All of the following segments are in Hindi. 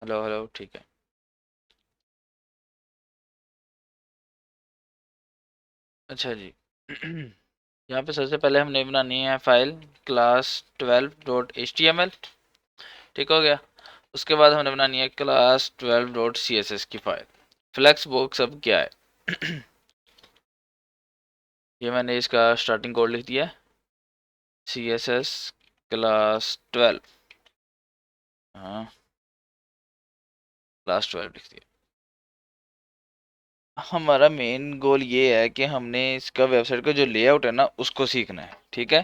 हेलो हेलो, ठीक है। अच्छा जी। यहाँ पे सबसे पहले हमने बनानी है फाइल क्लास 12.html। ठीक हो गया। उसके बाद हमने बनानी है क्लास 12.css की फाइल। फ्लेक्स बॉक्स अब क्या है? ये मैंने इसका स्टार्टिंग कोड लिख दिया है, css क्लास 12। हाँ, क्लास 12 लिख दिया। हमारा मेन गोल ये है कि हमने इसका वेबसाइट का जो लेआउट है ना उसको सीखना है। ठीक है।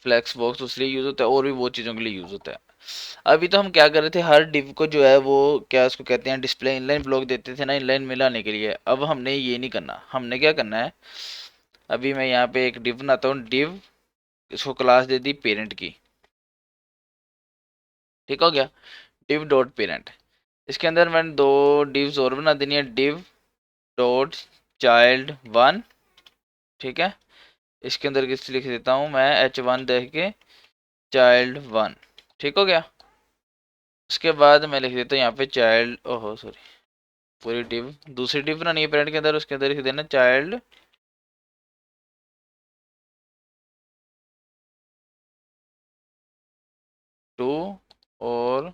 फ्लेक्स बॉक्स उसके लिए यूज़ होता है और भी बहुत चीज़ों के लिए यूज़ होता है। अभी तो हम क्या कर रहे थे, हर डिव को जो है वो क्या उसको कहते हैं, डिस्प्ले इनलाइन ब्लॉक देते थे ना इनलाइन में लाने के लिए। अब हमने ये नहीं करना। हमने क्या करना है, अभी मैं यहाँ पे एक डिव बनाता हूँ। डिव, इसको क्लास दे दी पेरेंट की। ठीक हो गया। Div dot parent. इसके अंदर मैंने दो डिव्स और बना देनी है। Div dot child one. ठीक है। इसके अंदर किस लिख देता हूँ मैं, h1 देख के चाइल्ड वन। ठीक हो गया। उसके बाद मैं लिख देता हूँ यहाँ पे चाइल्ड, ओहो सॉरी, पूरी डिव, दूसरी डिव बनानी है पेरेंट के अंदर। उसके अंदर लिख देना चाइल्ड टू और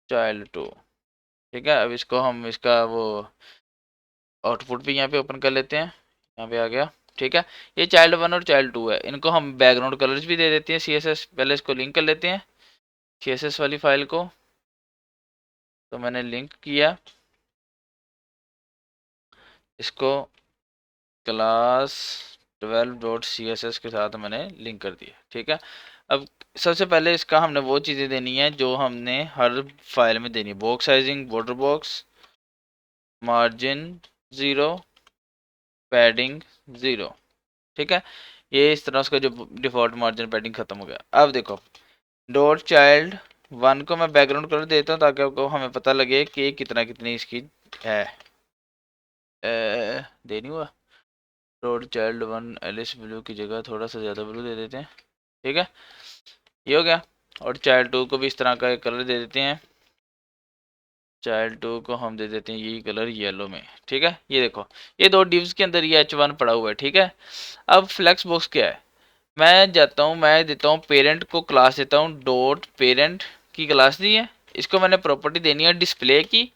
चाइल्ड टू। ठीक है। अब इसको हम इसका वो आउटपुट भी यहाँ पे ओपन कर लेते हैं। यहाँ पे आ गया। ठीक है। ये चाइल्ड वन और चाइल्ड टू है। इनको हम बैकग्राउंड कलर्स भी दे देते हैं CSS। पहले इसको लिंक कर लेते हैं CSS वाली फाइल को। तो मैंने लिंक किया इसको क्लास 12.css के साथ मैंने लिंक कर दिया। ठीक है। अब सबसे पहले इसका हमने वो चीज़ें देनी है जो हमने हर फाइल में देनी है। Box sizing, border box, margin 0, padding 0। ठीक है। ये इस तरह उसका जो डिफ़ॉल्ट मार्जिन पैडिंग ख़त्म हो गया। अब देखो, डॉट चाइल्ड वन को मैं बैकग्राउंड कलर देता हूँ ताकि आपको हमें पता लगे कि कितना कितनी इसकी है। देनी हुआ डॉट चाइल्ड वन एलिस ब्लू की जगह थोड़ा सा ज़्यादा ब्लू दे देते हैं। ठीक है। ये हो गया। और चाइल्ड टू को भी इस तरह का एक कलर दे देते हैं। चाइल्ड टू को हम दे देते हैं यही कलर येलो में। ठीक है। ये देखो, ये दो डिव्स के अंदर ये h1 पड़ा हुआ है। ठीक है। अब फ्लेक्स बॉक्स क्या है, मैं जाता हूँ, मैं देता हूँ पेरेंट को क्लास देता हूँ डॉट पेरेंट की क्लास दी है। इसको मैंने प्रॉपर्टी देनी है डिस्प्ले की।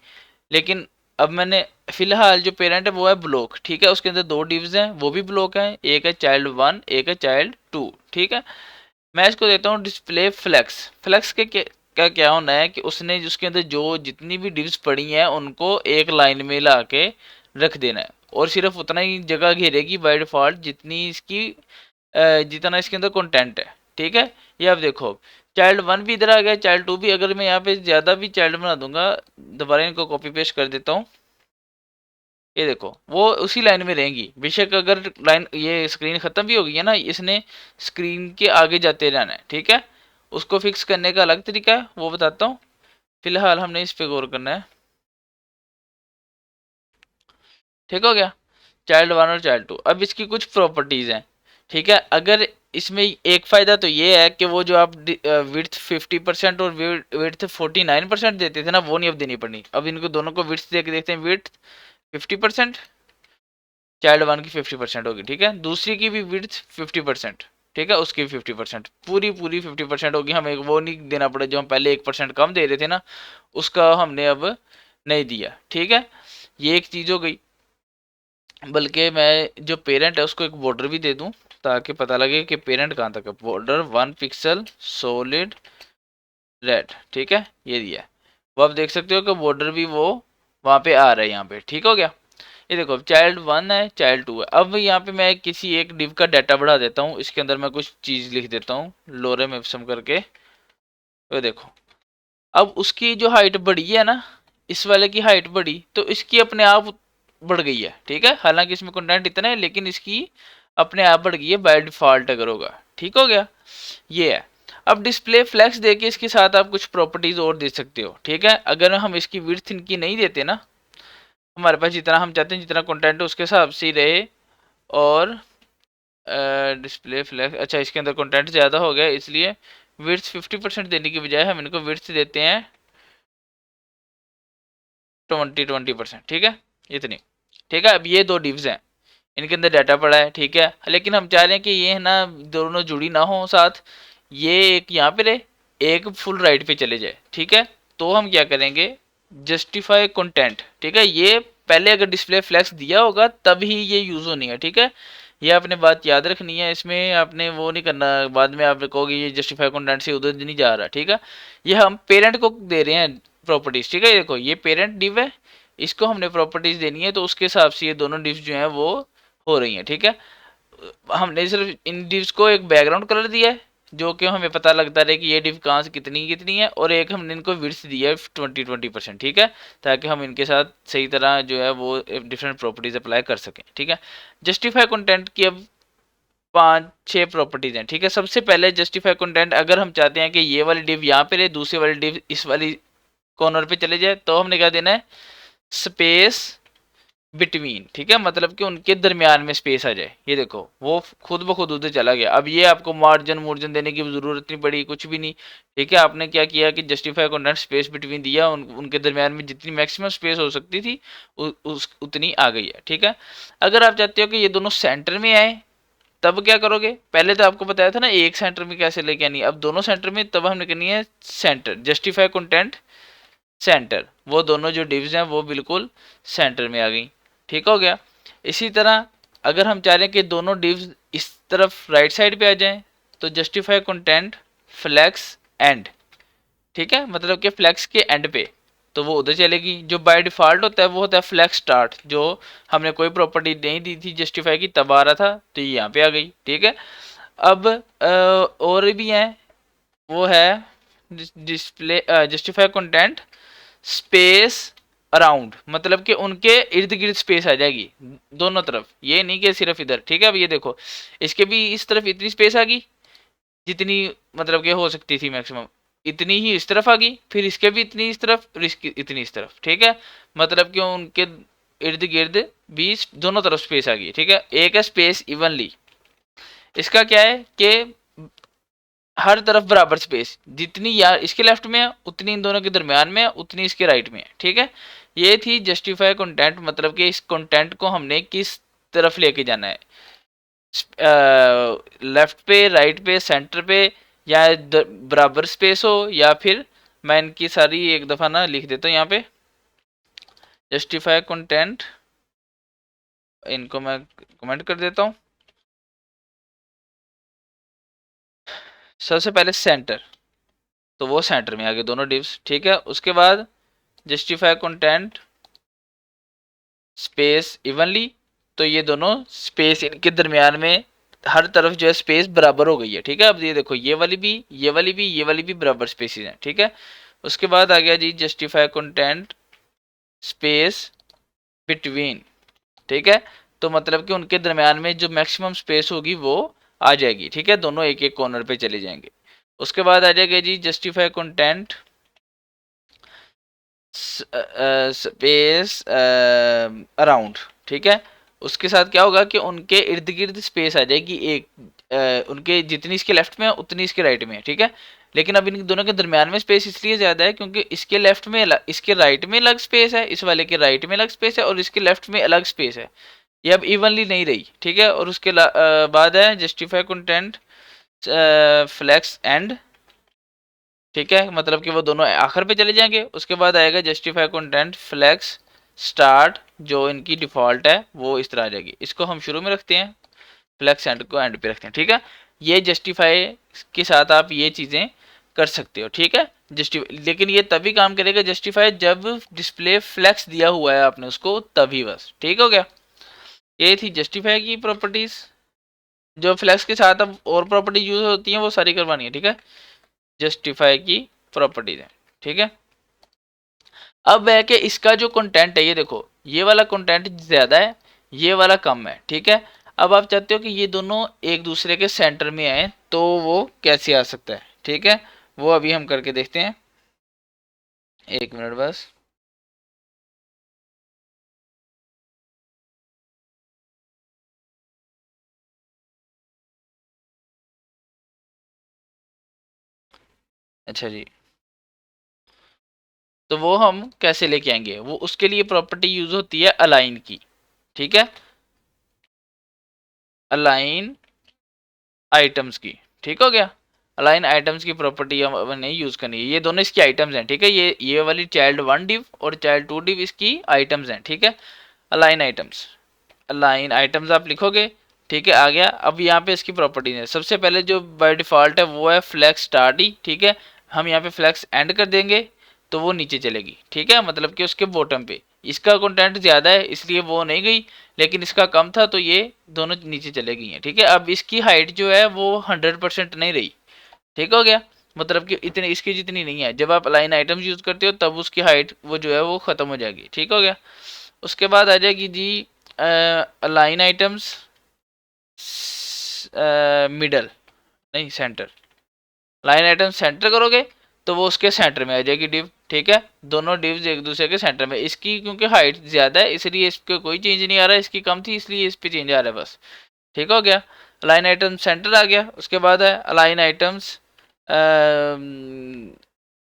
लेकिन अब मैंने फिलहाल जो पेरेंट है वो है ब्लॉक। ठीक है। उसके अंदर दो डिव्स हैं, वो भी ब्लॉक हैं। एक है चाइल्ड वन, एक है चाइल्ड टू। ठीक है। मैं इसको देता हूँ डिस्प्ले फ्लेक्स। फ्लेक्स के क्या क्या होना है कि उसने उसके अंदर जो जितनी भी डिव्स पड़ी हैं उनको एक लाइन में ला के रख देना है और सिर्फ उतना ही जगह घेरेगी बाय डिफॉल्ट जितनी इसकी जितना इसके अंदर कंटेंट है। ठीक है। ये आप देखो, चाइल्ड वन भी इधर आ गया, चाइल्ड टू भी। अगर मैं यहाँ पे ज़्यादा भी चाइल्ड बना दूंगा, दोबारा इनको कॉपी पेस्ट कर देता हूँ, ये देखो वो उसी लाइन में रहेंगी। बेशक अगर लाइन ये स्क्रीन ख़त्म भी हो गई है ना, इसने स्क्रीन के आगे जाते रहना है। ठीक है। उसको फिक्स करने का अलग तरीका है, वो बताता हूँ। फिलहाल हमने इस पे गौर करना है। ठीक हो गया। चाइल्ड वन और चाइल्ड टू। अब इसकी कुछ प्रॉपर्टीज़ हैं। ठीक है। अगर इसमें एक फ़ायदा तो ये है कि वो जो आप विड्थ 50% और विड्थ 49% देते थे ना, वो नहीं अब देनी पड़नी। अब इनको दोनों को विड्थ दे के देखते हैं। विड्थ 50%, चाइल्ड वन की 50% होगी। ठीक है। दूसरी की भी विड्थ 50%। ठीक है। उसकी भी 50%, पूरी पूरी 50% होगी। हमें वो नहीं देना पड़े जो हम पहले 1% कम दे रहे थे ना, उसका हमने अब नहीं दिया। ठीक है। ये एक चीज़ हो गई। बल्कि मैं जो पेरेंट है उसको एक बॉर्डर भी दे दूं ताकि पता लगे कि पेरेंट कहाँ तक है। Border 1 pixel solid red. ठीक है। ये दिया है। वो आप देख सकते हो कि बॉर्डर भी वो वहाँ पे आ रहा है यहाँ पे। ठीक हो गया। ये देखो, चाइल्ड वन है, चाइल्ड टू है। अब यहाँ पे मैं किसी एक डिव का डाटा बढ़ा देता हूँ। इसके अंदर मैं कुछ चीज़ लिख देता हूँ लोरेम इप्सम करके। ये देखो, अब उसकी जो हाइट बढ़ी है ना, इस वाले की हाइट बढ़ी तो इसकी अपने आप बढ़ गई है। ठीक है। हालांकि इसमें कंटेंट इतना है लेकिन इसकी अपने आप बढ़ गई है बाय डिफॉल्ट अगर होगा। ठीक हो गया। ये है। अब डिस्प्ले फ्लैक्स देके इसके साथ आप कुछ प्रॉपर्टीज और दे सकते हो। ठीक है। अगर हम इसकी विड्थ इनकी नहीं देते ना, हमारे पास जितना हम चाहते हैं जितना कंटेंट है उसके हिसाब से ही रहे। और डिस्प्ले फ्लैक्स, अच्छा इसके अंदर कंटेंट ज़्यादा हो गया इसलिए विड्थ 50% देने की बजाय हम इनको विड्थ देते हैं 20% ठीक है, इतनी। ठीक है, अब ये दो डिव्स हैं, इनके अंदर डाटा पड़ा है, ठीक है, लेकिन हम चाह रहे हैं कि ये है ना दोनों जुड़ी ना हो साथ, ये एक यहाँ पे रहे, एक फुल राइट पे चले जाए, ठीक है। तो हम क्या करेंगे, जस्टिफाई कंटेंट, ठीक है, ये पहले अगर डिस्प्ले फ्लैक्स दिया होगा तब ही ये यूज होनी है, ठीक है। ये आपने बात याद रखनी है, इसमें आपने वो नहीं करना बाद में आप कहोगे ये जस्टिफाई कंटेंट से उधर नहीं जा रहा, ठीक है। ये हम पेरेंट को दे रहे हैं प्रॉपर्टीज, ठीक है, ये देखो ये पेरेंट डिव है, इसको हमने प्रॉपर्टीज देनी है, तो उसके हिसाब से ये दोनों डिव्स जो हैं वो हो रही हैं, ठीक है। हमने सिर्फ इन डिव्स को एक बैकग्राउंड कलर दिया है, जो कि हमें पता लगता रहे कि ये डिव कहाँ से कितनी कितनी है, और एक हमने इनको विड्थ दी है 20% ठीक है, ताकि हम इनके साथ सही तरह जो है वो डिफरेंट प्रॉपर्टीज अप्लाई कर सकें, ठीक है। जस्टिफाई कंटेंट की अब 5-6 प्रॉपर्टीज हैं, ठीक है। सबसे पहले जस्टिफाई कंटेंट, अगर हम चाहते हैं कि ये वाली डिव यहाँ पे रहे, दूसरी वाली डिव इस वाली कॉर्नर पे चले जाए, तो हमने क्या देना है, स्पेस बिटवीन, ठीक है, मतलब कि उनके दरमियान में स्पेस आ जाए। ये देखो वो खुद ब खुद उधर चला गया, अब ये आपको मार्जिन मुर्जिन देने की जरूरत नहीं पड़ी, कुछ भी नहीं, ठीक है। आपने क्या किया कि जस्टिफाई कंटेंट स्पेस बिटवीन दिया, उनके दरमियान में जितनी मैक्सिमम स्पेस हो सकती थी उतनी आ गई है, ठीक है। अगर आप चाहते हो कि ये दोनों सेंटर में आए, तब क्या करोगे, पहले तो आपको बताया था ना एक सेंटर में कैसे लेके आनी है, अब दोनों सेंटर में, तब हमने करनी है सेंटर, जस्टिफाई कंटेंट सेंटर, वो दोनों जो डिव्स हैं वो बिल्कुल सेंटर में आ गई, ठीक हो गया। इसी तरह अगर हम चाह रहे हैं कि दोनों डिव्स इस तरफ राइट साइड पे आ जाएं, तो जस्टिफाई कंटेंट फ्लैक्स एंड, ठीक है, मतलब कि फ्लैक्स के एंड पे, तो वो उधर चलेगी। जो बाय डिफॉल्ट होता है वो होता है फ्लैक्स स्टार्ट, जो हमने कोई प्रॉपर्टी नहीं दी थी जस्टिफाई की, तब आ रहा था, तो ये यहाँ पे आ गई, ठीक है। अब और भी हैं, वो है display justify content space around, मतलब कि उनके इर्द गिर्द स्पेस आ जाएगी दोनों तरफ, ये नहीं कि सिर्फ इधर, ठीक है। अब ये देखो इसके भी इस तरफ इतनी स्पेस आ गई जितनी मतलब कि हो सकती थी मैक्सिमम, इतनी ही इस तरफ आ गई, फिर इसके भी इतनी इस तरफ और इसकी इतनी इस तरफ, ठीक है। मतलब कि उनके इर्द गिर्द भी दोनों तरफ स्पेस आ गई, ठीक है। एक है स्पेस इवनली, इसका क्या है कि हर तरफ बराबर स्पेस, जितनी यार इसके लेफ्ट में है उतनी इन दोनों के दरमियान में है, उतनी इसके राइट में है, ठीक है। ये थी जस्टिफाई कंटेंट, मतलब कि इस कंटेंट को हमने किस तरफ लेके जाना है, लेफ्ट पे, राइट पे, सेंटर पे, या बराबर स्पेस हो, या फिर मैं इनकी सारी एक दफा ना लिख देता हूँ यहाँ पे, जस्टिफाई कंटेंट, इनको मैं कमेंट कर देता हूँ। सबसे पहले सेंटर, तो वो सेंटर में आ गए दोनों डिव्स, ठीक है। उसके बाद जस्टिफाई कंटेंट स्पेस इवनली, तो ये दोनों स्पेस इनके दरमियान में हर तरफ जो है स्पेस बराबर हो गई है, ठीक है। अब ये देखो ये वाली भी, ये वाली भी, ये वाली भी बराबर स्पेसिस हैं, ठीक है। उसके बाद आ गया जी जस्टिफाई कंटेंट स्पेस बिटवीन, ठीक है। तो मतलब कि उनके दरमियान में जो मैक्सिमम स्पेस होगी वो आ जाएगी, ठीक है, दोनों एक एक कॉर्नर पे चले जाएंगे। उसके बाद आ जाएगा जी जस्टिफाई कंटेंट स्पेस अराउंड, ठीक है। उसके साथ क्या होगा कि उनके इर्द गिर्द स्पेस आ जाएगी एक, उनके जितनी इसके लेफ्ट में है उतनी इसके राइट में है, ठीक है। लेकिन अब इन दोनों के दरमियान में स्पेस इसलिए ज्यादा है क्योंकि इसके लेफ्ट में इसके राइट में अलग स्पेस है, इस वाले के राइट में अलग स्पेस है, और इसके लेफ्ट में अलग स्पेस है, ये अब इवनली नहीं रही, ठीक है। और उसके बाद है जस्टिफाई कंटेंट फ्लैक्स एंड, ठीक है, मतलब कि वो दोनों आखिर पे चले जाएंगे। उसके बाद आएगा जस्टिफाई कंटेंट फ्लैक्स स्टार्ट, जो इनकी डिफॉल्ट है वो इस तरह आ जाएगी, इसको हम शुरू में रखते हैं, फ्लैक्स एंड को एंड पे रखते हैं, ठीक है। ये जस्टिफाई के साथ आप ये चीज़ें कर सकते हो, ठीक है। जस्टिफाई, लेकिन ये तभी काम करेगा जस्टिफाई जब डिस्प्ले फ्लैक्स दिया हुआ है आपने उसको, तभी बस, ठीक हो गया। ये थी जस्टिफाई की प्रॉपर्टीज, जो फ्लैक्स के साथ अब और प्रॉपर्टी यूज होती हैं वो सारी करवानी है, ठीक है, जस्टिफाई की प्रॉपर्टीज है, ठीक है। अब है कि इसका जो कंटेंट है, ये देखो ये वाला कंटेंट ज्यादा है, ये वाला कम है, ठीक है। अब आप चाहते हो कि ये दोनों एक दूसरे के सेंटर में आए, तो वो कैसे आ सकता है, ठीक है, वो अभी हम करके देखते हैं, एक मिनट बस। अच्छा जी, तो वो हम कैसे लेके आएंगे, वो उसके लिए प्रॉपर्टी यूज होती है अलाइन की। ठीक है, अलाइन आइटम्स की। ठीक हो गया, अलाइन आइटम्स की प्रॉपर्टी हमने यूज करनी है। ये दोनों इसकी आइटम्स हैं। ठीक है, ये वाली चाइल्ड वन डिव और चाइल्ड टू डिव इसकी आइटम्स हैं। ठीक है, अलाइन आइटम्स, अलाइन आइटम्स आप लिखोगे। ठीक है, आ गया। अब यहाँ पे इसकी प्रॉपर्टीज है। सबसे पहले जो बाय डिफॉल्ट है वो है फ्लैक्स स्टार्ट ही। ठीक है, हम यहाँ पे फ्लैक्स एंड कर देंगे तो वो नीचे चलेगी। ठीक है, मतलब कि उसके बॉटम पे। इसका कंटेंट ज़्यादा है इसलिए वो नहीं गई, लेकिन इसका कम था तो ये दोनों नीचे चले गई हैं। ठीक है, अब इसकी हाइट जो है वो 100% नहीं रही। ठीक हो गया, मतलब कि इतनी इसकी जितनी नहीं है। जब आप अलाइन आइटम्स यूज़ करते हो तब उसकी हाइट वो जो है वो ख़त्म हो जाएगी। ठीक हो गया, उसके बाद आ जाएगी जी अलाइन आइटम्स मिडल, नहीं सेंटर। लाइन आइटम सेंटर करोगे तो वो उसके सेंटर में आ जाएगी डिव। ठीक है, दोनों डिव्स एक दूसरे के सेंटर में। इसकी क्योंकि हाइट ज़्यादा है इसलिए इस पे कोई चेंज नहीं आ रहा है, इसकी कम थी इसलिए इस पे चेंज आ रहा है बस। ठीक हो गया, अलाइन आइटम सेंटर आ गया। उसके बाद है अलाइन आइटम्स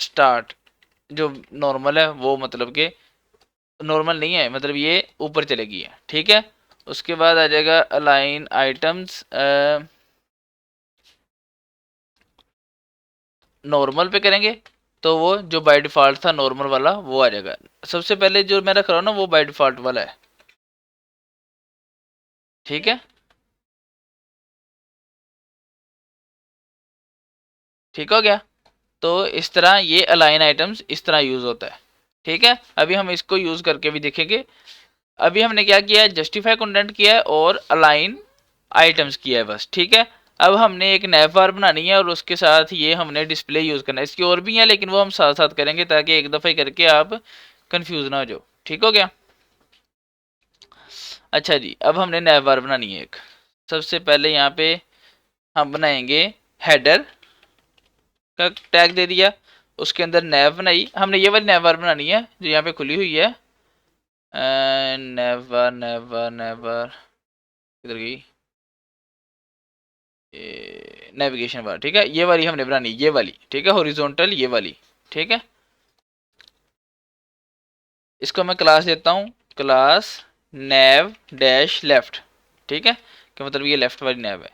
स्टार्ट, जो नॉर्मल है वो मतलब कि नॉर्मल नहीं है, मतलब ये ऊपर चलेगी है। ठीक है, उसके बाद आ जाएगा अलाइन आइटम्स नॉर्मल पे करेंगे तो वो जो बाय डिफ़ॉल्ट था नॉर्मल वाला वो आ जाएगा। सबसे पहले जो मैं रख रहा हूँ ना वो बाय डिफ़ॉल्ट वाला है। ठीक है, ठीक हो गया। तो इस तरह ये अलाइन आइटम्स इस तरह यूज़ होता है। ठीक है, अभी हम इसको यूज़ करके भी देखेंगे। अभी हमने क्या किया है, जस्टिफाई कंटेंट किया है और अलाइन आइटम्स किया है बस। ठीक है, अब हमने एक नैव बार बनानी है और उसके साथ ये हमने डिस्प्ले यूज़ करना है। इसकी और भी हैं लेकिन वो हम साथ साथ करेंगे ताकि एक दफ़ा ही करके आप कंफ्यूज ना हो जाओ। ठीक हो गया, अच्छा जी, अब हमने नैव बार बनानी है एक। सबसे पहले यहाँ पे हम बनाएंगे हेडर का टैग दे दिया, उसके अंदर नैव बनाई हमने। ये वाली नैव बार बनानी है जो यहाँ पे खुली हुई है। नैव बार, नैव बार, नैव बार किधर गई, नेविगेशन बार। ठीक है, ये वाली हमने बनानी, ये वाली। ठीक है, हॉरिजॉन्टल ये वाली। ठीक है, इसको मैं क्लास देता हूँ, क्लास नैव डैश लेफ्ट। ठीक है, कि मतलब ये लेफ्ट वाली नैव है।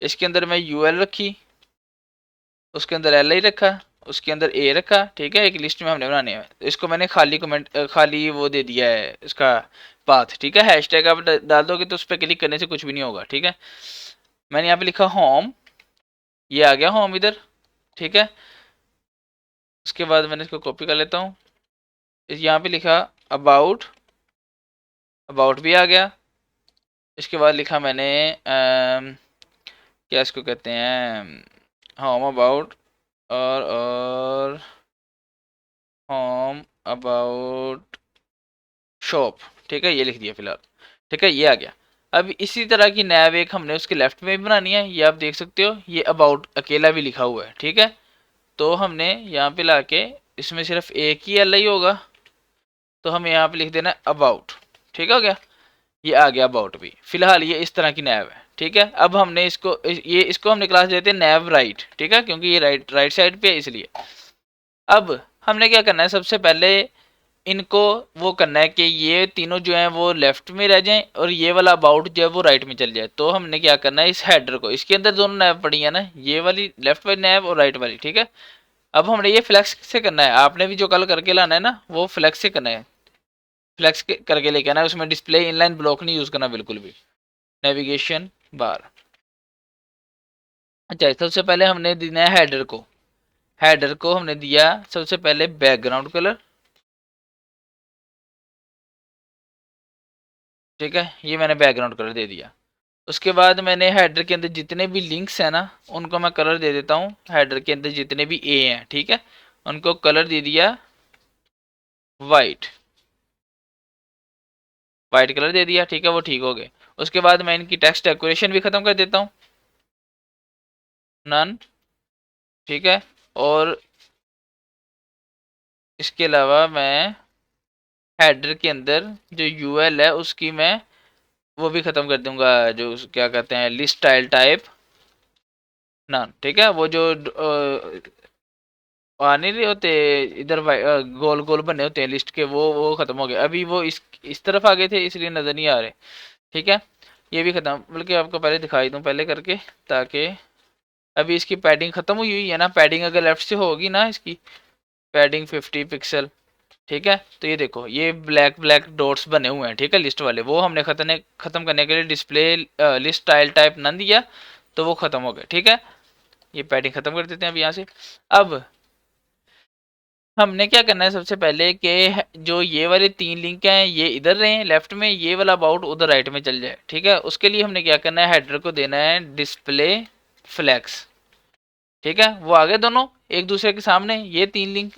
इसके अंदर मैं यूएल रखी, उसके अंदर एल आई रखा, उसके अंदर ए रखा। ठीक है, एक लिस्ट में हमने बनाने हैं। तो इसको मैंने खाली कमेंट खाली वो दे दिया है इसका पाथ। ठीक है, हैशटैग आप डाल दोगे तो उस पर क्लिक करने से कुछ भी नहीं होगा। ठीक है, मैंने यहाँ पे लिखा होम, ये आ गया होम इधर। ठीक है, उसके बाद मैंने इसको कॉपी कर लेता हूँ, यहाँ पे लिखा अबाउट, अबाउट भी आ गया। इसके बाद लिखा मैंने क्या इसको कहते हैं, होम अबाउट और होम अबाउट शॉप। ठीक है, ये लिख दिया फिलहाल। ठीक है, ये आ गया। अब इसी तरह की नैब एक हमने उसके लेफ्ट में भी बनानी है। ये आप देख सकते हो, ये अबाउट अकेला भी लिखा हुआ है। ठीक है, तो हमने यहाँ पे लाके इसमें सिर्फ एक ही एल आई होगा तो हमें यहाँ पे लिख देना है अबाउट। ठीक हो गया, ये आ गया अबाउट भी। फिलहाल ये इस तरह की नैव है। ठीक है, अब हमने इसको हमने क्लास देते हैं नैव राइट। ठीक है, क्योंकि ये राइट राइट साइड पे है इसलिए। अब हमने क्या करना है, सबसे पहले इनको वो करना है कि ये तीनों जो हैं वो लेफ्ट में रह जाएं और ये वाला अबाउट जो है वो राइट में चल जाए। तो हमने क्या करना है, इस हेडर को, इसके अंदर दोनों नैव पड़ी है ना, ये वाली लेफ्ट वाली नैव और राइट वाली। ठीक है, अब हमने ये फ्लैक्स से करना है। आपने भी जो कल करके लाना है ना वो फ्लैक्स से करना है, फ्लैक्स करके लेके आना है। उसमें डिस्प्ले इनलाइन ब्लॉक नहीं यूज करना बिल्कुल भी, नेविगेशन बार। अच्छा, सबसे पहले हमने देना है हेडर को। हेडर को हमने दिया सबसे पहले बैकग्राउंड कलर। ठीक है, ये मैंने बैकग्राउंड कलर दे दिया। उसके बाद मैंने हेडर के अंदर जितने भी लिंक्स हैं ना उनको मैं कलर दे देता हूँ। हेडर के अंदर जितने भी ए हैं, ठीक है, उनको कलर दे दिया वाइट, वाइट कलर दे दिया। ठीक है, वो ठीक हो गए। उसके बाद मैं इनकी टेक्स्ट डेकोरेशन भी खत्म कर देता हूँ, नन। ठीक है, और इसके अलावा मैं हेडर के अंदर जो यूएल है उसकी मैं वो भी खत्म कर दूंगा, जो क्या कहते हैं लिस्ट स्टाइल टाइप नन। ठीक है, वो जो आ नहीं रहे होते इधर गोल गोल बने होते हैं लिस्ट के, वो खत्म हो गए। अभी वो इस तरफ आ गए थे इसलिए नजर नहीं आ रहे। ठीक है, ये भी खत्म, बल्कि आपको पहले दिखाई दूं पहले करके, ताकि अभी इसकी पैडिंग खत्म हुई हुई है ना। पैडिंग अगर लेफ्ट से होगी ना, इसकी पैडिंग 50 पिक्सल। ठीक है, तो ये देखो ये ब्लैक ब्लैक डॉट्स बने हुए हैं, ठीक है, लिस्ट वाले, वो हमने खत्म करने के लिए display list style type none दिया, तो वो खत्म हो गए। ठीक है, ये पैडिंग खत्म कर देते हैं अब यहाँ से। अब हमने क्या करना है सबसे पहले कि जो ये वाले 3 लिंक हैं ये इधर रहे लेफ्ट में, ये वाला अबाउट उधर राइट में चल जाए। ठीक है, उसके लिए हमने क्या करना है, हेडर को देना है डिस्प्ले फ्लैक्स। ठीक है, वो आ गए दोनों एक दूसरे के सामने, ये 3 लिंक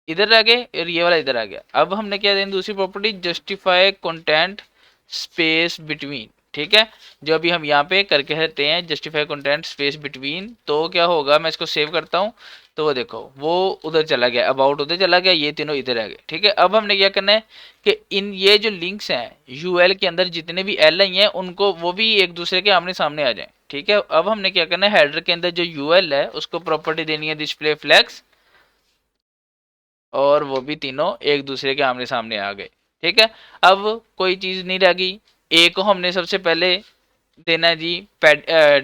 इधर आ गए और ये वाला इधर आ गया। अब हमने क्या देना दूसरी property, justify content space between. ठीक है, जो अभी हम यहाँ पे करके रहते हैं जस्टिफाई कंटेंट स्पेस बिटवीन, तो क्या होगा, मैं इसको सेव करता हूँ, तो वो देखो वो उधर चला गया, अबाउट उधर चला गया, ये तीनों इधर आ गए। ठीक है, अब हमने क्या करना है कि इन ये जो लिंक्स हैं यूएल के अंदर जितने भी एल आई हैं उनको वो भी एक दूसरे के आमने सामने आ जाए। ठीक है, अब हमने क्या करना है, हेडर के अंदर जो यूएल है उसको प्रॉपर्टी देनी है डिस्प्ले फ्लैक्स, और वो भी तीनों एक दूसरे के आमने सामने आ गए। ठीक है, अब कोई चीज नहीं रह गई, ए को हमने सबसे पहले देना है जी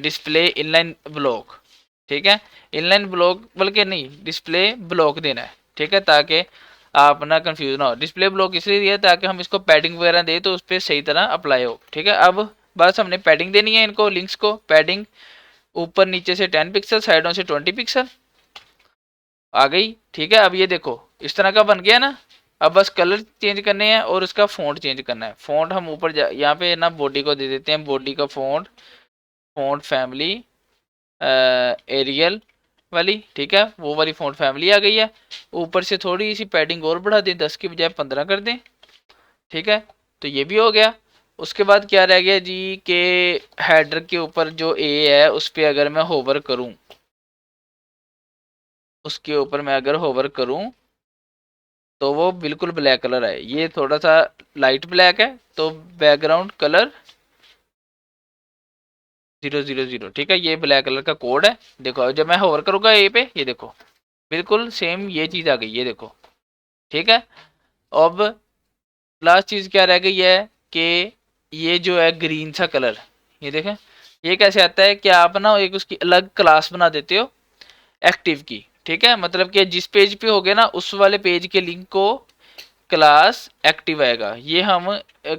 डिस्प्ले इनलाइन ब्लॉक। ठीक है, इनलाइन ब्लॉक बल्कि नहीं डिस्प्ले ब्लॉक देना है। ठीक है, ताकि आप ना कंफ्यूज ना हो, डिस्प्ले ब्लॉक इसलिए दिया ताकि हम इसको पैडिंग वगैरह दे तो उस पर सही तरह अप्लाई हो। ठीक है, अब बस हमने पैडिंग देनी है इनको लिंक्स को, पैडिंग ऊपर नीचे से 10 पिक्सल, साइडों से 20 पिक्सल आ गई। ठीक है, अब ये देखो इस तरह का बन गया ना। अब बस कलर चेंज करने हैं और उसका फ़ॉन्ट चेंज करना है। फ़ॉन्ट हम ऊपर यहाँ पे ना बॉडी को दे देते हैं, बॉडी का फ़ॉन्ट, फ़ॉन्ट फैमिली एरियल वाली। ठीक है, वो वाली फ़ॉन्ट फैमिली आ गई है। ऊपर से थोड़ी सी पैडिंग और बढ़ा दें, 10 की बजाय 15 कर दें। ठीक है, तो ये भी हो गया। उसके बाद क्या रह गया जी के हेडर के ऊपर जो ए है उस पर अगर मैं होवर करूं, उसके ऊपर मैं अगर होवर करूं तो वो बिल्कुल ब्लैक कलर है। ये थोड़ा सा लाइट ब्लैक है, तो बैकग्राउंड कलर 000। ठीक है, ये ब्लैक कलर का कोड है। देखो जब मैं होवर करूंगा ए पे, ये देखो बिल्कुल सेम ये चीज आ गई, ये देखो। ठीक है, अब लास्ट चीज क्या रह गई है कि ये जो है ग्रीन सा कलर, ये देखें, ये कैसे आता है कि आप ना एक उसकी अलग क्लास बना देते हो एक्टिव की। ठीक है, मतलब कि जिस पेज पे हो गया ना उस वाले पेज के लिंक को क्लास एक्टिव आएगा। ये हम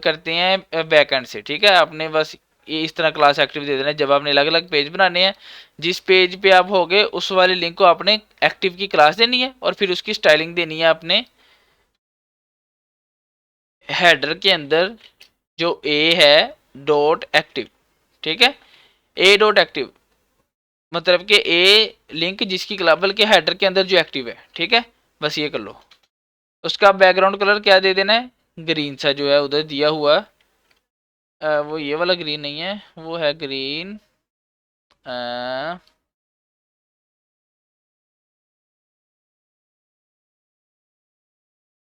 करते हैं बैकएंड से। ठीक है, आपने बस ये इस तरह क्लास एक्टिव दे देना है जब आपने अलग अलग पेज बनाने हैं। जिस पेज पे आप हो गए उस वाले लिंक को आपने एक्टिव की क्लास देनी है और फिर उसकी स्टाइलिंग देनी है अपने हेडर के अंदर जो ए है डॉट एक्टिव। ठीक है, ए डॉट एक्टिव मतलब कि ए लिंक जिसकी क्लास, बल्कि हेडर के अंदर जो एक्टिव है। ठीक है, बस ये कर लो। उसका बैकग्राउंड कलर क्या दे देना है, ग्रीन सा जो है उधर दिया हुआ। वो ये वाला ग्रीन नहीं है, वो है ग्रीन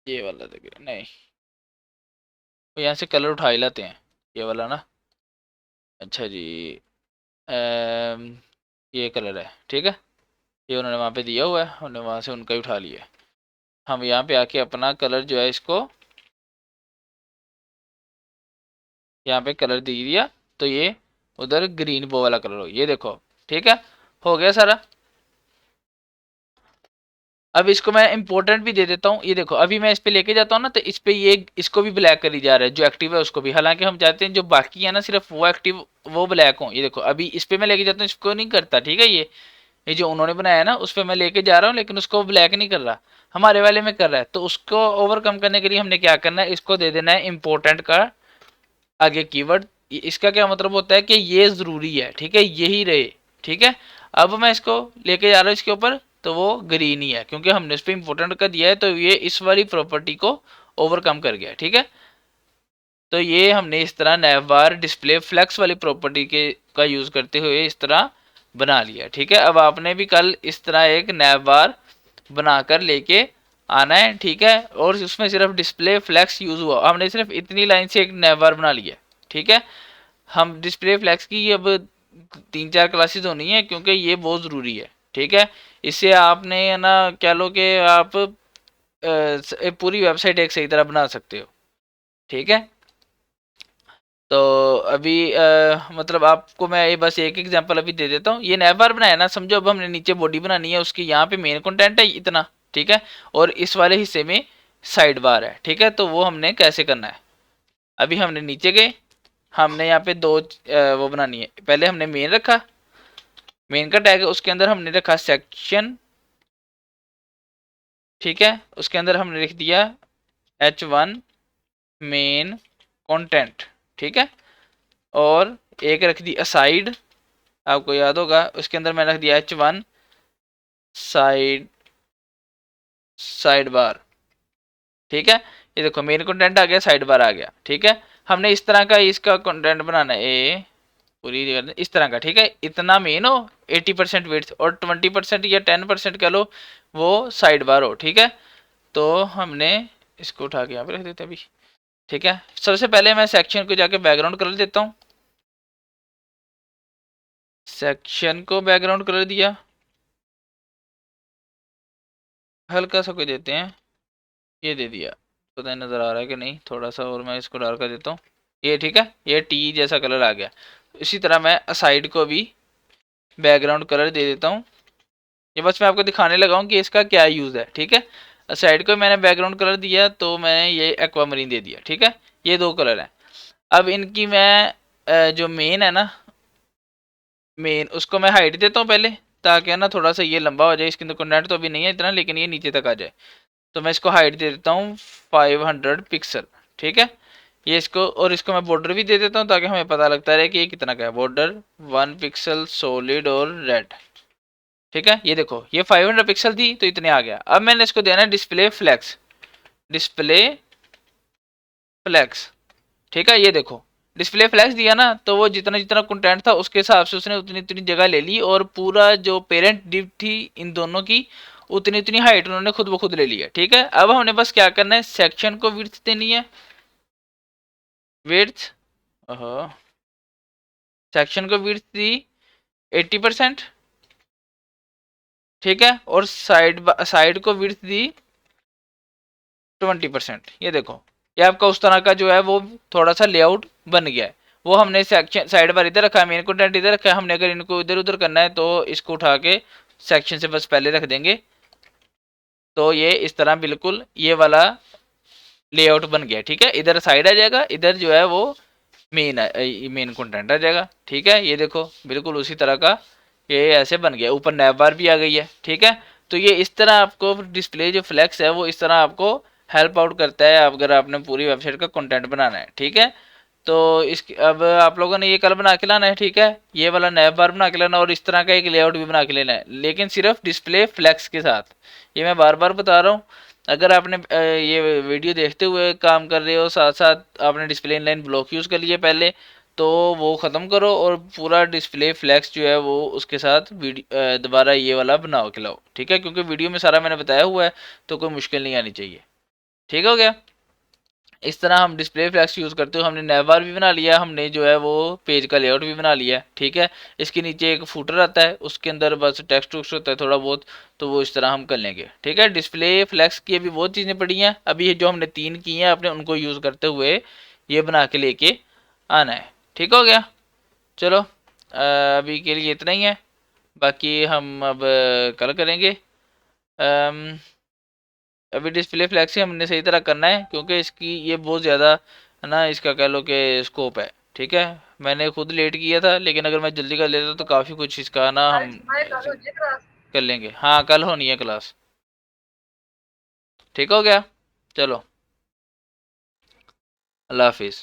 ये वाला तो ग्रीन नहीं, वो यहाँ से कलर उठा ही लाते हैं, ये वाला ना। अच्छा जी, ये कलर है। ठीक है, ये उन्होंने वहाँ पे दिया हुआ है, उन्होंने वहाँ से उनका ही उठा लिया है। हम यहाँ पे आके अपना कलर जो है इसको यहाँ पे कलर दे दिया, तो ये उधर ग्रीन वो वाला कलर हो, ये देखो। ठीक है, हो गया सारा। अब इसको मैं इंपॉर्टेंट भी दे देता हूँ, ये देखो अभी मैं इस पे लेके जाता हूँ ना, तो इस पे ये इसको भी ब्लैक करी जा रहा है, जो एक्टिव है उसको भी। हालांकि हम चाहते हैं जो बाकी है ना सिर्फ वो एक्टिव वो ब्लैक हो। ये देखो अभी इस पे मैं लेके जाता हूँ, इसको नहीं करता। ठीक है, ये जो उन्होंने बनाया है ना उस पर मैं लेके जा रहा हूँ, लेकिन उसको ब्लैक नहीं कर रहा, हमारे वाले में कर रहा है। तो उसको ओवरकम करने के लिए हमने क्या करना है, इसको दे देना है इम्पोर्टेंट का आगे कीवर्ड। इसका क्या मतलब होता है कि ये जरूरी है। ठीक है, यही रहे। ठीक है, अब मैं इसको लेके जा रहा हूँ इसके ऊपर, तो वो ग्रीन ही है क्योंकि हमने उस पर इम्पोर्टेंट का दिया है, तो ये इस वाली प्रॉपर्टी को ओवरकम कर गया। ठीक है, तो ये हमने इस तरह नैवबार डिस्प्ले फ्लेक्स वाली प्रॉपर्टी के का यूज करते हुए इस तरह बना लिया। ठीक है, अब आपने भी कल इस तरह एक नैवबार बनाकर लेके आना है। ठीक है, और उसमें सिर्फ डिस्प्ले फ्लैक्स यूज हुआ, हमने सिर्फ इतनी लाइन से एक नैवबार बना लिया। ठीक है, हम डिस्प्ले फ्लैक्स की अब 3-4 क्लासेस होनी है क्योंकि ये बहुत ज़रूरी है। ठीक है, इससे आपने है ना कह लो कि आप पूरी वेबसाइट एक सही तरह बना सकते हो। ठीक है, तो अभी मतलब आपको मैं ये बस एक एग्जांपल अभी दे देता हूँ। ये नैव बार बनाया ना, समझो अब हमने नीचे बॉडी बनानी है उसकी, यहाँ पे मेन कंटेंट है इतना, ठीक है, और इस वाले हिस्से में साइड बार है। ठीक है, तो वो हमने कैसे करना है, अभी हमने नीचे गए, हमने यहाँ पे दो वो बनानी है। पहले हमने मेन रखा, मेन का टैग है, उसके अंदर हमने रखा सेक्शन। ठीक है, उसके अंदर हमने लिख दिया H1 मेन कंटेंट। ठीक है, और एक रख दी असाइड, आपको याद होगा उसके अंदर मैंने रख दिया H1 साइड साइड बार। ठीक है, ये देखो मेन कंटेंट आ गया, साइड बार आ गया। ठीक है, हमने इस तरह का इसका कंटेंट बनाना है, ए पूरी इस तरह का। ठीक है, इतना मेन हो, 80% विड्थ और 20% या 10% कह लो वो साइड बार हो। ठीक है, तो हमने इसको उठा के यहाँ पे रख देते अभी। ठीक है, सबसे पहले मैं सेक्शन को जाके बैकग्राउंड कलर देता हूँ, सेक्शन को बैकग्राउंड कलर दिया, हल्का सा कोई देते हैं, ये दे दिया, पता नहीं नज़र आ रहा है कि नहीं, थोड़ा सा और मैं इसको डार्क कर देता हूँ ये। ठीक है, ये टी जैसा कलर आ गया। इसी तरह मैं साइड को भी बैकग्राउंड कलर दे देता हूँ। ये बस मैं आपको दिखाने लगा हूँ कि इसका क्या यूज़ है। ठीक है, साइड को मैंने बैकग्राउंड कलर दिया तो मैंने ये एक्वामरीन दे दिया। ठीक है, ये दो कलर हैं। अब इनकी मैं जो मेन है ना, मेन उसको मैं हाइट देता हूँ पहले, ताकि है ना थोड़ा सा ये लंबा हो जाए। इसके अंदर कंटेंट तो अभी नहीं है इतना, लेकिन ये नीचे तक आ जाए। तो मैं इसको हाइट दे देता हूँ 500 पिक्सल। ठीक है, ये इसको, और इसको मैं बॉर्डर भी दे देता हूँ ताकि हमें पता लगता रहे कि ये कितना का है। बॉर्डर 1 पिक्सल सॉलिड और रेड। ठीक है, ये देखो ये 500 पिक्सल थी तो इतने आ गया। अब मैंने इसको देना है डिस्प्ले फ्लैक्स, डिस्प्ले फ्लैक्स। ठीक है, ये देखो डिस्प्ले फ्लैक्स दिया ना, तो वो जितना जितना कंटेंट था उसके हिसाब से उसने उतनी उतनी जगह ले ली, और पूरा जो पेरेंट डिव थी इन दोनों की उतनी उतनी हाइट उन्होंने खुद ब खुद ले लिया। ठीक है, अब हमने बस क्या करना है, सेक्शन को विड्थ देनी है, विड्थ, सेक्शन को विड्थ दी 80%। ठीक है, और साइड को विड्थ दी 20%। ये देखो ये आपका उस तरह का जो है वो थोड़ा सा लेआउट बन गया है। वो हमने सेक्शन साइड बार इधर रखा है, मेन कंटेंट इधर रखा है। हमने अगर इनको इधर उधर करना है तो इसको उठा के सेक्शन से बस पहले रख देंगे, तो ये इस तरह बिल्कुल ये वाला लेआउट बन गया। ठीक है, इधर साइड आ जाएगा, इधर जो है वो मेन मेन कंटेंट आ जाएगा। ठीक है, ये देखो बिल्कुल उसी तरह का ये ऐसे बन गया। ऊपर नैव बार भी आ गई है। ठीक है, तो ये इस तरह आपको डिस्प्ले जो फ्लैक्स है वो इस तरह आपको हेल्प आउट करता है अगर आपने पूरी वेबसाइट का कंटेंट बनाना है। ठीक है, तो इस अब आप लोगों ने ये कल बना के लाना है। ठीक है, ये वाला नैव बार बना के लाना और इस तरह का एक लेआउट भी बना के लेना है, लेकिन सिर्फ डिस्प्ले फ्लैक्स के साथ। ये मैं बार बार बता रहा हूँ, अगर आपने ये वीडियो देखते हुए काम कर रहे हो, साथ साथ आपने डिस्प्ले इनलाइन ब्लॉक यूज़ कर लिए पहले, तो वो ख़त्म करो और पूरा डिस्प्ले फ्लैक्स जो है वो उसके साथ दोबारा ये वाला बनाओ के लाओ। ठीक है, क्योंकि वीडियो में सारा मैंने बताया हुआ है, तो कोई मुश्किल नहीं आनी चाहिए। ठीक हो गया, इस तरह हम डिस्प्ले फ्लैक्स यूज़ करते हो। हमने नैवबार भी बना लिया, हमने जो है वो पेज का लेआउट भी बना लिया है। ठीक है, इसके नीचे एक फूटर आता है, उसके अंदर बस टेक्स्ट वुक्स्ट होता है थोड़ा बहुत, तो वो इस तरह हम कर लेंगे। ठीक है, डिस्प्ले फ्लैक्स की अभी बहुत चीज़ें पड़ी हैं, अभी जो हमने 3 की हैं अपने उनको यूज़ करते हुए ये बना के लेके आना है। ठीक हो गया, चलो अभी के लिए इतना ही है, बाकी हम अब कल करेंगे। अभी डिस्प्ले फ्लैक्स ही हमने सही तरह करना है, क्योंकि इसकी ये बहुत ज़्यादा है ना, इसका कह लो कि स्कोप है। ठीक है, मैंने खुद लेट किया था, लेकिन अगर मैं जल्दी कर लेता तो काफ़ी कुछ इसका ना हम कर लेंगे। हाँ, कल होनी है क्लास। ठीक हो गया, चलो, अल्लाह हाफिज़।